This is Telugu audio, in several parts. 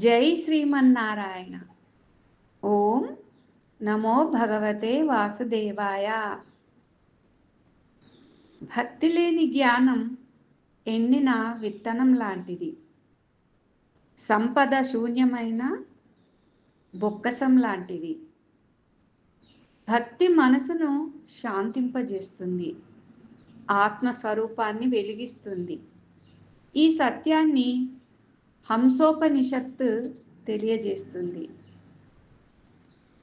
జై శ్రీమన్నారాయణ. ఓం నమో భగవతే వాసుదేవాయ. భక్తి లేని జ్ఞానం ఎండిన విత్తనం లాంటిది. సంపద శూన్యమైన బొక్కసం లాంటిది. భక్తి మనసును శాంతింపజేస్తుంది, ఆత్మస్వరూపాన్ని వెలిగిస్తుంది. ఈ సత్యాన్ని హంసోపనిషత్తు తెలియజేస్తుంది.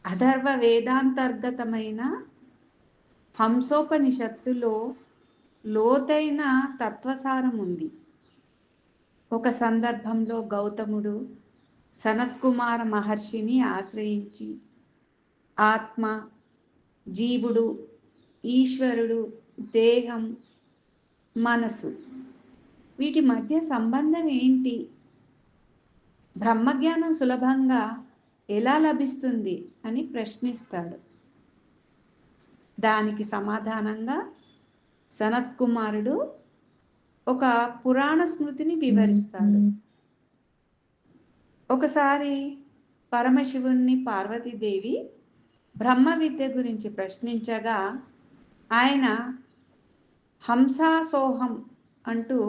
అథర్వ వేదాంతర్గతమైన హంసోపనిషత్తులో లోతైన తత్వసారం ఉంది. ఒక సందర్భంలో గౌతముడు సనత్కుమార మహర్షిని ఆశ్రయించి ఆత్మ, జీవుడు, ఈశ్వరుడు, దేహం, మనసు వీటి మధ్య సంబంధం ఏంటి, బ్రహ్మజ్ఞానం సులభంగా ఎలా లభిస్తుంది అని ప్రశ్నిస్తాడు. దానికి సమాధానంగా సనత్కుమారుడు ఒక పురాణ స్మృతిని వివరిస్తాడు. ఒకసారి పరమశివుణ్ణి పార్వతీదేవి బ్రహ్మ విద్య గురించి ప్రశ్నించగా ఆయన హంసాసోహం అంటూ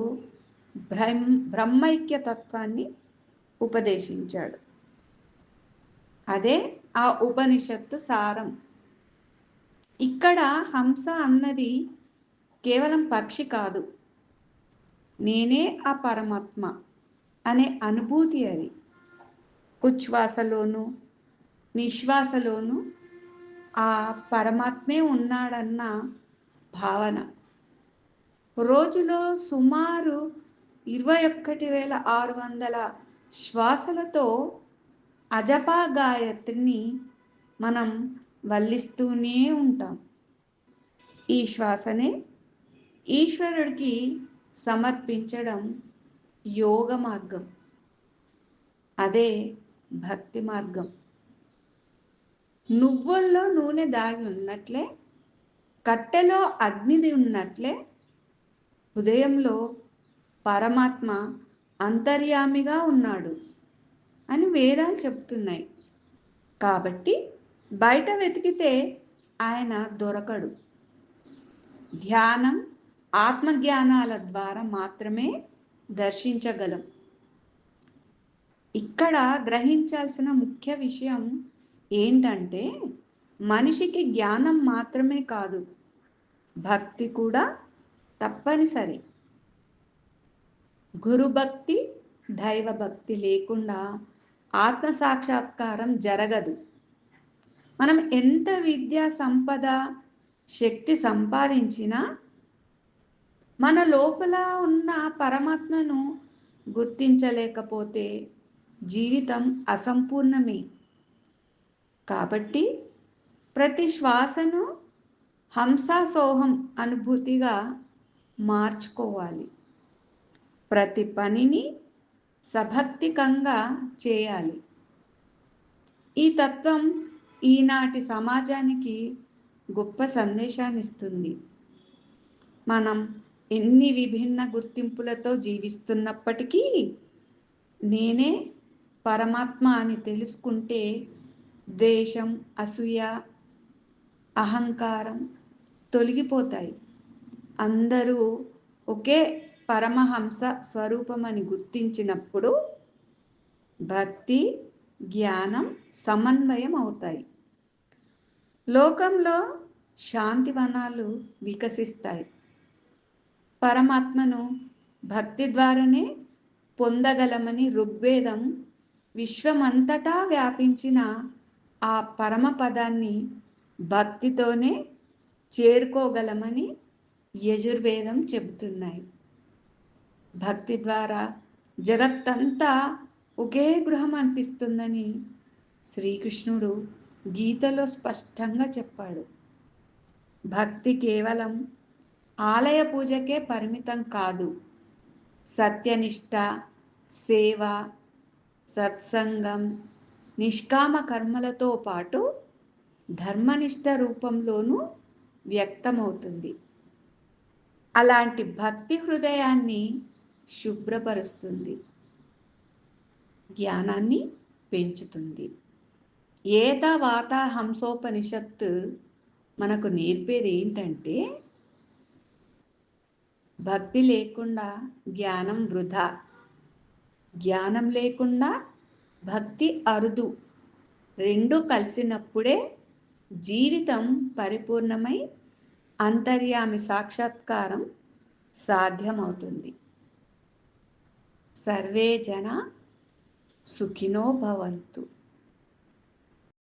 బ్రహ్మైక్య తత్వాన్ని ఉపదేశించాడు. అదే ఆ ఉపనిషత్తు సారం. ఇక్కడ హంస అన్నది కేవలం పక్షి కాదు, నేనే ఆ పరమాత్మ అనే అనుభూతి. అది ఉచ్ఛ్వాసలోను నిశ్వాసలోను ఆ పరమాత్మే ఉన్నాడన్న భావన. రోజులో సుమారు 21,600 శ్వాసలతో అజపా గాయత్రిని మనం వల్లిస్తూనే ఉంటాం. ఈ శ్వాసనే ఈశ్వరుడికి సమర్పించడం యోగ మార్గం. అదే భక్తి మార్గం. నువ్వుల్లో నూనె దాగి ఉన్నట్లే, కట్టెలో అగ్నిది ఉన్నట్లే, హృదయంలో పరమాత్మ అంతర్యామిగా ఉన్నాడు అని వేదాలు చెబుతున్నాయి. కాబట్టి బయట వెతికితే ఆయన దొరకడు. ధ్యానం, ఆత్మజ్ఞానాల ద్వారా మాత్రమే దర్శించగలం. ఇక్కడ గ్రహించాల్సిన ముఖ్య విషయం ఏంటంటే, మనిషికి జ్ఞానం మాత్రమే కాదు, భక్తి కూడా తప్పనిసరి. గురుభక్తి, దైవభక్తి లేకుండా ఆత్మసాక్షాత్కారం జరగదు. మనం ఎంత విద్యా సంపద, శక్తి సంపాదించినా మన లోపల ఉన్న పరమాత్మను గుర్తించలేకపోతే జీవితం అసంపూర్ణమే. కాబట్టి ప్రతి శ్వాసను హంసాసోహం అనుభూతిగా మార్చుకోవాలి. ప్రతి పనిని సభక్తికంగా చేయాలి. ఈ తత్వం ఈనాటి సమాజానికి గొప్ప సందేశాన్ని ఇస్తుంది. మనం ఎన్ని విభిన్న గుర్తింపులతో జీవిస్తున్నప్పటికీ నేనే పరమాత్మ అని తెలుసుకుంటే ద్వేషం, అసూయ, అహంకారం తొలగిపోతాయి. అందరూ ఒకే పరమహంస స్వరూపమని గుర్తించినప్పుడు భక్తి, జ్ఞానం సమన్వయం అవుతాయి. లోకంలో శాంతివనాలు వికసిస్తాయి. పరమాత్మను భక్తి ద్వారానే పొందగలమని ఋగ్వేదం విశ్వమంతటా వ్యాపించిన ఆ పరమపదాన్ని భక్తితోనే చేరుకోగలమని యజుర్వేదం చెబుతున్నాయి. భక్తి ద్వారా జగత్తంతా ఒకే గృహం అనిపిస్తుందని శ్రీకృష్ణుడు గీతలో స్పష్టంగా చెప్పాడు. భక్తి కేవలం ఆలయ పూజకే పరిమితం కాదు. సత్యనిష్ట, సేవ, సత్సంగం, నిష్కామ కర్మలతో పాటు ధర్మనిష్ట రూపంలోనూ వ్యక్తమవుతుంది. అలాంటి భక్తి హృదయాన్ని శుభ్రపరుస్తుంది. జ్ఞానాన్ని పెంచుతుంది. ఏత వాత హంసోపనిషత్తు మనకు నేర్పేది ఏంటంటే, భక్తి లేకుండా జ్ఞానం వృధా, జ్ఞానం లేకుండా భక్తి అరుదు. రెండు కలిసినప్పుడే జీవితం పరిపూర్ణమై అంతర్యామి సాక్షాత్కారం సాధ్యమవుతుంది. సర్వే జన సుఖినో భవంతు.